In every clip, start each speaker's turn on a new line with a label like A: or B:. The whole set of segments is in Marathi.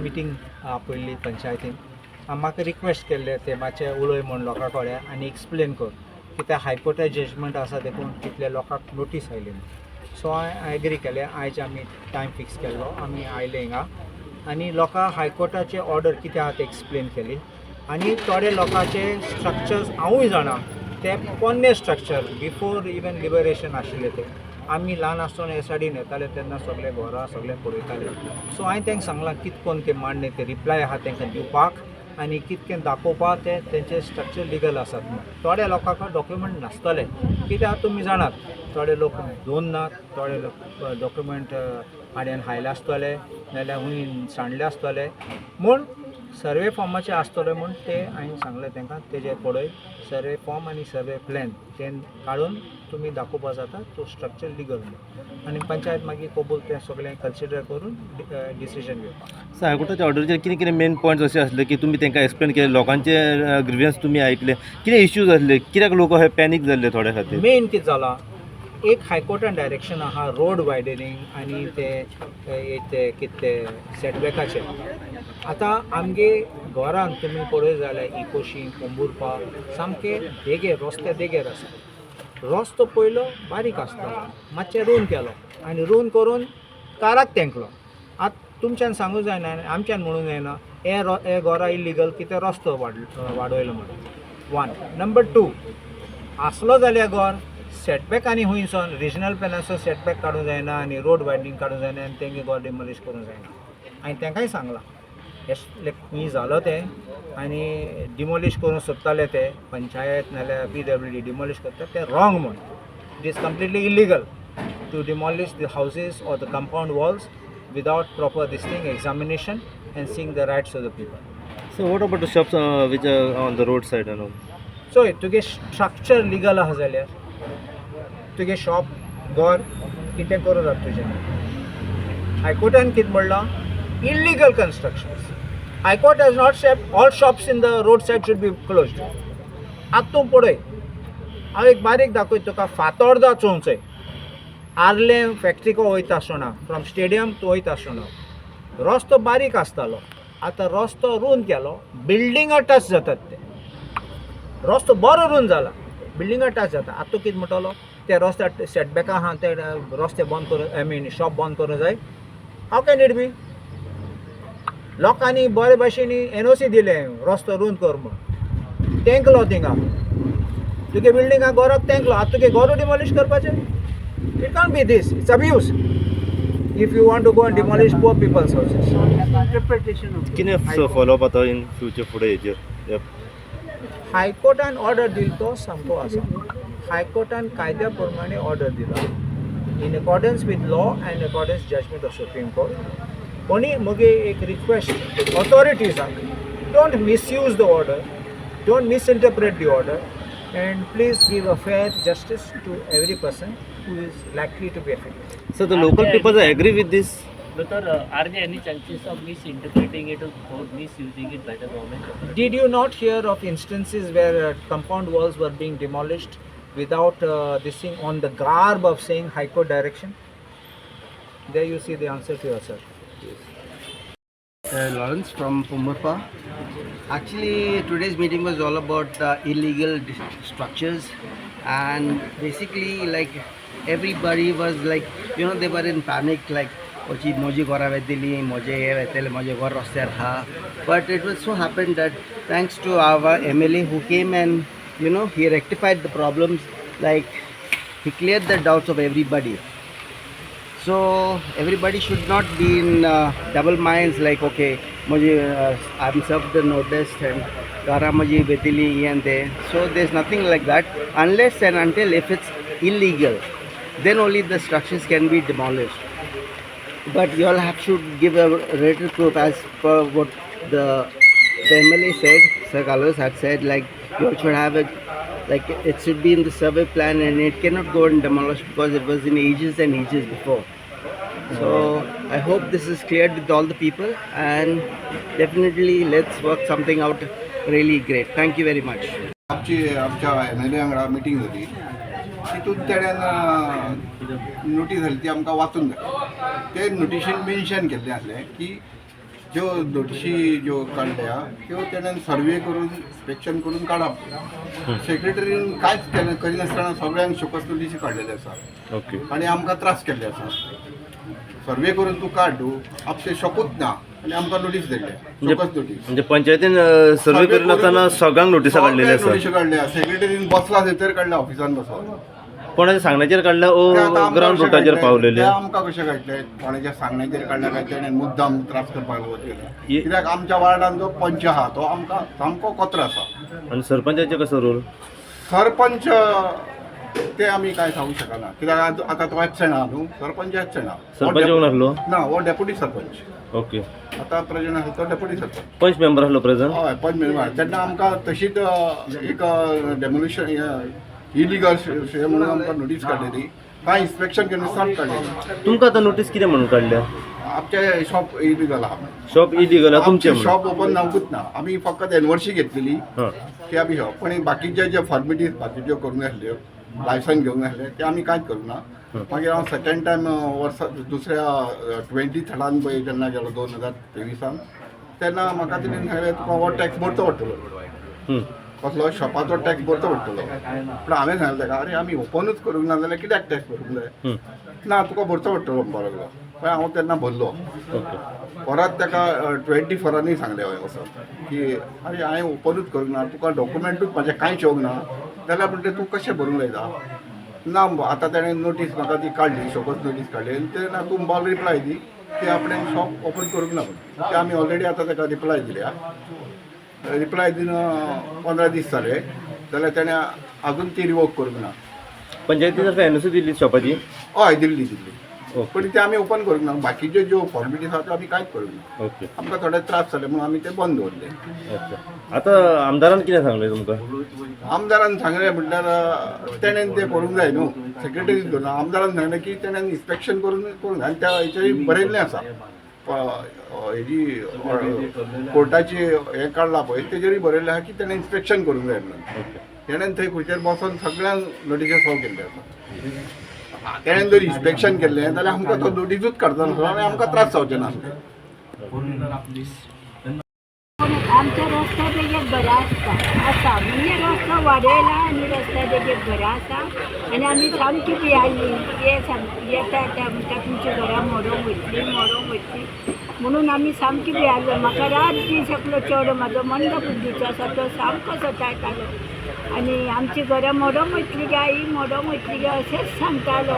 A: मिटींग आपयल्ली पंचायतीन म्हाका रिक्वेस्ट केल्ले ते मातशें उलय म्हण लोकां कडेन आनी एक्सप्लेन कर कित्याक हायकोर्टा जजमेंट आसा देखून कितले लोकांक नोटीस आयली सो हांवें एग्री केलें आयज आमी टायम फिक्स केल्लो आमी आयले हिंगा आनी लोकां हायकोर्टाचे ऑर्डर कितें आहा ते एक्सप्लेन केली आनी थोडे लोकांचे स्ट्रक्चर्स हांवूय जाणा ते पोन्ने स्ट्रक्चर बिफोर इवन लिबरेशन आशिल्ले ते आमी ल्हान आसतना हे सायडीन येताले तेन्ना सगळे घरां सगळे पळयताले सो हांवें तांकां सांगलां कितकोन ते मांडने ते रिप्लाय आहा तांकां दिवपाक आनी कितकें दाखोवपाक ते तेंचे स्ट्रक्चर लिगल आसात म्हणून थोड्या लोकांक डॉक्युमेंट नासतले कित्याक तुमी जाणात थोडे लोक दोन नात थोडे लोक डॉक्युमेंट आड्यान हायले आसतले नाजाल्यार हूंय सांडले आसतले म्हूण सर्वे फॉर्माचे आसतले म्हूण ते हांवें सांगलें तांकां तेजे पळय सर्वे फॉर्म आनी सर्वे प्लॅन ते काडून तुमी दाखोवपा जाता तो स्ट्रक्चर लिगल म्हणून आनी पंचायत मागीर कबूल तें सगळें कन्सिडर करून डिसिजन घेवपाक
B: सो हायकोर्टाच्या ऑर्डरीचेर कितें कितें मेन पॉयंट्स अशें आसले की तुमी तांकां एक्सप्लेन केले लोकांचे ग्रिवियन्स तुमी आयकले कितें इश्यूज आसले कित्याक लोक हे पॅनीक जाल्ले थोड्या खातीर
A: मेन कितें जाला एक हायकोर्टान डायरेक्शन आहा रोड वायडनींग आनी ते कितें ते सेटबॅकाचे आतां आमगे घरान तुमी पळय जाल्यार इकोशी पोंबुरपा सामके देगेर रस्ते देगेर आसा रस्तो पयलो बारीक आसतालो मातशें रूंद केलो आनी रूंद करून काराक तेंकलो आतां तुमच्यान सांगूं जायना आनी आमच्यान म्हणूंक जायना हे घरा इल्लिगल कितें रस्तो वाडयलो म्हणून वन नंबर टू आसलो जाल्यार घर सेटबॅक आनी हुंयसून रिजनल प्लॅनाचो सेटबॅक काडूंक जायना आनी रोड वायडनींग काडूंक जायना आनी तेंगे घर डिमोलिश करूंक जायना हांवें तांकांय सांगलां ही जालो तें आनी डिमोलिश करूंक सोदताले ते पंचायत नाल्यार PWD डिमोलिश करता ते रॉंग म्हूण it is completely illegal to demolish the houses or the compound walls without proper this thing examination and seeing the rights of the people
B: so what about the shops which are on the road side and all
A: चोय तुगे स्ट्रक्चर लिगल आहा जाल्यार तुगे शॉप घर कितें करूं जाता तुजें हायकोर्टान कितें म्हणलां illegal constructions high court has not sed all shops in the road said should be closed आतां तूं पळय हांव एक बारीक दाखयता तुका फातोर्डा चोंचय आर्ले फॅक्ट्रीको वयता आसतना फ्रॉम स्टेडियम तूं वयता आसतना रस्तो बारीक आसतालो आतां रस्तो रूंद केलो बिल्डिंगा टच जातात ते रस्तो बरो रूंद जाला बिल्डिंगा टच जाता आतां तूं कितें म्हणटलो ते रस्त्यार सेटबॅका आहा ते रस्ते बंद करूं आय मीन शॉप बंद करूं जाय हाव कॅन इट बी लोकांनी बरे भाशेन NOC दिले रस्तो रूंद कर म्हूण तेंकलो थिंगा तुगे बिल्डिंगा घराक तेंकलो आतां तुगे घर डिमोलिश करपाचें it can't be this it's abuse if you want to go and demolish poor people's houses interpretation
B: कितें फॉलोअप आता इन फ्युचर फुडें हेजेर
A: हायकोर्टान ऑर्डर दिलो तो सामको आसा हायकोर्टान कायद्या प्रमाणे ऑर्डर दिला in accordance with law and accordance judgment of supreme court कोणी मगे एक रिक्वेस्ट ऑथॉरिटीजाक don't misuse the order don't misinterpret the order and please give a fair justice to every person who is likely to be affected.
B: So the local people agree with this?
C: But are there any chances of misinterpreting it or misusing it by the government?
A: Did you not hear of instances where compound walls were being demolished without this thing on the garb of saying High Court direction? There you see the answer to yourself.
D: Lawrence from Pumurpa. Actually, today's meeting was all about illegal structures, and basically, like everybody was like, you know, they were in panic, like, "Ochi moji gora vedili, moje ye vetele, moje gor roster ha." But it was so happened that thanks to our MLA who came and, you know, he rectified the problems, like he cleared the doubts of everybody. So everybody should not be in double minds, like, okay, I'm served the notice and Gara Maji Vedili and there. So there's nothing like that unless and until if it's illegal, then only the structures can be demolished. But you all should give a written proof as per what the MLA said. Sir Carlos had said, like, you all should have it, like it should be in the survey plan and it cannot go and demolish because it was in ages and ages before. So I hope this is cleared with all the people, and definitely let's work something out really great. Thank you very much.
E: आमच्या MLA वांगडा मिटींग जाली तितून तेणेन नोटीस जाली ती आमकां वाचून दाखय ते नोटिशीन मेन्शन केल्लें आसलें की ज्यो नोटिशी ज्यो काढल्या त्यो तेणेन सर्वे करून इन्स्पेक्शन करून काडप सेक्रेटरीन कांयच केलें करिनासतना सगळ्यांक शोकस नोटिशी काडलेले आसा
B: ओके
E: आनी आमकां त्रास केल्ले आसा सर्वे करून तूं काड आपले शोकूच ना आनी आमकां नोटीस दिले शोकस नोटीस
B: म्हणजे पंचायतीन सर्वे करून असताना सगळ्यांक नोटिसा काडलेली आसा
E: नोटिशी काडल्या सेक्रेटरीन बसला थंयसर काडल्या ऑफिसान बसोन
B: कोणाच्या सांगण्याचेर काडल्या ओ
E: ते आतां आमकां
B: ग्राउंड
E: कशें
B: रुटाचेर
E: काडले?
B: पावलेले
E: ते आमकां कशें काडले कोणाच्या सांगण्याचेर काडल्या काय तेणें मुद्दाम त्रास करपाक केला कित्याक आमच्या वार्डान जो पंच आहा तो आमकां सामको कचरो आसा
B: आणि सरपंचाचे कसो रोल
E: सरपंच ते आमी कांय सांगूंक शकना कित्याक आतां तो एबसेंट आहा न्हू सरपंच एबसेंट आहा
B: सरपंच येऊन आसलो
E: ना हो डेप्युटी सरपंच
B: ओके
E: आतां प्रेजेंट आसा तो डेप्युटी सरपंच
B: पंच मेंबर आसलो प्रेझेंट
E: हय पंच मेंबर तेन्ना आमकां तशीच एक डेमोलिशन इलिगल म्हणून आमकां नोटीस काडलेली कांय इन्स्पेक्शन केलें स्टार्ट काडलेली
B: तुमकां आतां नोटीस कितें म्हणून काडल्या
E: आमचे शॉप इलिगल आहा
B: शॉप इलिगल आहा तुमचे
E: आमचे शॉप ओपन जावंकूच ना आमी फकत एनवर्सी घेतलेली
B: हां
E: की आमी शॉप पण बाकीचे जे फॉर्मेलिटीज बाकीच्यो करूंक आसल्यो लायसन घेवंक आसलें ते आमी कांयच करूंक ना मागीर हांव सेकंड टायम वर्सा दुसऱ्या 23rd पळय जेन्ना गेलो 2023 तेन्ना म्हाका तेणेन सांगलें तुका हो टॅक्स भरचो पडटलो कसलो शॉपाचो टॅक्स भरचो पडटलो पूण हांवें सांगलें ताका अरे आमी ओपनूच करूंक ना जाल्यार कित्याक टॅक्स भरूंक जाय ना तुका भरचो पडटलो म्हणपाक लागलो पण हांव तेन्ना भरलो
B: ओके
E: परत ताका 24 सांगलें हांवें वचोन की अरे हांवें ओपनूच करूंक ना तुका डॉक्युमेंटूच म्हाजें कांयच येवंक ना जाल्यार म्हणटा तूं कशें भरूंक लायता ना आतां ताणें नोटीस म्हाका ती काडली शोकस नोटीस काडली आनी तेन्ना तूं बाल रिप्लाय दी की आपणें शॉप ओपन करूंक ना म्हणून ते आमी ऑलरेडी आतां ताका रिप्लाय दिल्या रिप्लाय दिन 15 दीस जाले जाल्यार ताणें अजून ती रिवोक करूंक ना
B: पंचायतीन एनओसी दिल्ली शॉपाची
E: हय दिल्ली दिल्ली
B: ओके
E: पण ते आमी ओपन करूंक ना बाकीच्यो ज्यो फॉर्मेलिटीज आसा त्यो आमी कांयच करूंक ना
B: ओके
E: आमकां थोडे त्रास जाले म्हणून आमी ते बंद दवरले
B: अच्छा आतां आमदारान कितें सांगलें तुमकां
E: आमदारान सांगलें म्हटल्यार तेणेन तें करूंक जाय न्हू सेक्रेटरीन करूं आमदारान सांगलें की तेणेन इन्स्पेक्शन करूंक जाय आनी त्या हेचेर बरयल्लें आसा हेजी कोर्टाची हें काडला पळय तेजेरूय बरयल्लें आसा की तेणें इन्स्पेक्शन करूंक जाय म्हणून तेणेन थंय खुर्चेर बसोन सगळ्यांक नोटिशे सॉल्व केल्ले आसा तेणेन जर इन्स्पेक्शन केल्लें जाल्यार आमकां तो नोटीसूच काडचो नासलो आनी आमकां त्रास जावचे नासले
F: आमच्या रस्त्यात एक घरा आसा म्हणजे रस्तो वाडयला आनी रस्त्यात एक घरा आसा आनी आमी सामकी भियाली येता त्या म्हणटा तुमची घरां मोडोंक वयतली म्हणून आमी सामकी भियालो म्हाका रात दीस एकलो चेडो म्हाजो मंद बुद्धीचो आसा तो सामको सतायतालो आनी आमची घरां मोडोंक वयतली गे आई मोडोंक वयतली गे अशेंच सांगतालो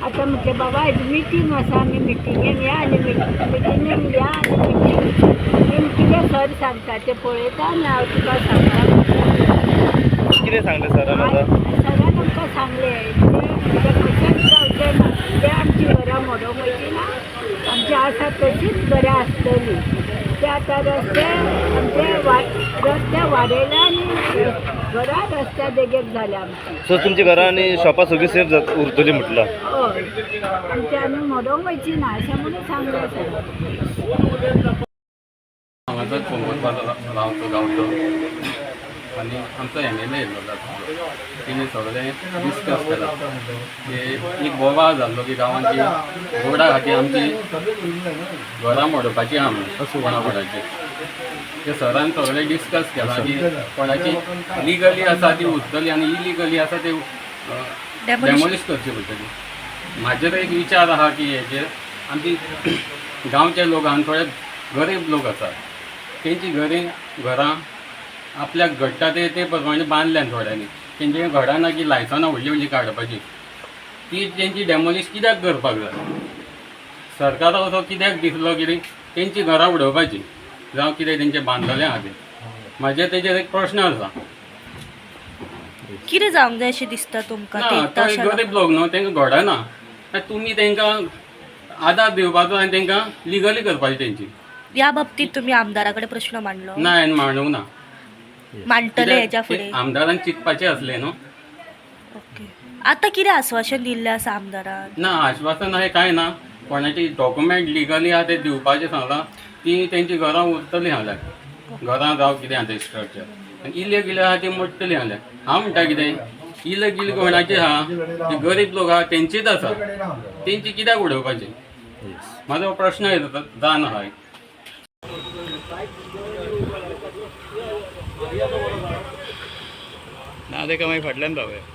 F: आतां म्हटलें बाबा हेजी मिटींग आसा आमी मिटिंगेन या आनी मिटिंगेन या आनी मिटींग कितें सर सांगता तें पळयता आनी हांव तुका सांगता
B: कितें सांगलें सरान आतां
F: सरान आमकां सांगलें तें कशेंच जावचें ना तें आमची घरां मोडोंक वयची ना आमची आसा तशीच घरां आसतली ते आतां रस्ते वाडयला आनी घरां रस्त्या देगेक जाल्या आमची
B: सो तुमची घरां आनी शॉपां सगळीं सेफ उरतली म्हटलां
F: हय आमची आमी मोडोंक वयची ना अशें म्हणून सांगलें सर
G: हांगासर फोन रावतो गांवचो आनी आमचो एम.एल.ए. येयल्लो जाता तेणी सगळें डिस्कस केलां की एक बोवाळ जाल्लो की गांवांत की रोडा खातीर आमची घरां मोडपाची आहा म्हणून कोणाची ते सरान सगळें डिस्कस केलां की कोणाची लिगली आसा ती उरतली आनी इलिगली आसा ते डेमोलिश करची पडटली म्हाजे एक विचार आहा की हेजेर आमची गांवचे लोक आनी थोडे गरीब लोक आसा तेंची घरां आपल्याक घडटा ते प्रमाणे बांदल्यान थोड्यांनी तेंचे घरां ना की लायसनां व्हडलीं काडपाची ती तेंची डेमोलिश कित्याक करपाक जाय सरकाराक असो कित्याक दिसलो की तेंची घरां उडोवपाची जावं कितें तेंचें बांदलेलें आहा तें म्हाजे तेजेर एक प्रश्न आसा
H: कितें जावंक जाय अशें दिसता तुमकां
G: ना तो गरीब लोक न्हू तेंकां घडा ना तुमी तेंकां आदार दिवपाचो आनी तेंकां लिगली करपाची तेंची
H: ह्या बाबतीत तुम्ही आमदाराकडे प्रश्न मांडलो
G: ना हांवें मांडूंक ना
H: मांडटले हेच्या फुडें
G: आमदारान चिंतपाचें असलें न्हू
H: ओके आतां कितें आश्वासन दिल्लें आसा आमदारान
G: ना आश्वासन अशें कांय ना कोणाची डॉक्युमेंट लिगली आहा ते दिवपाचें सांगलां ती तेंची घरां उरतलीं हांवें घरां जावं कितें आहा तें स्ट्रक्चर आनी इलिगल आहा ती मोडटलीं हांवें हांव म्हणटा कितें इलिगल कोणाची आहा ती गरीब लोक आहा तेंचीच आसा तेंची कित्याक उडोवपाची म्हाजो प्रश्न जावन आहा
I: ना तेका मागीर फाटल्यान पावया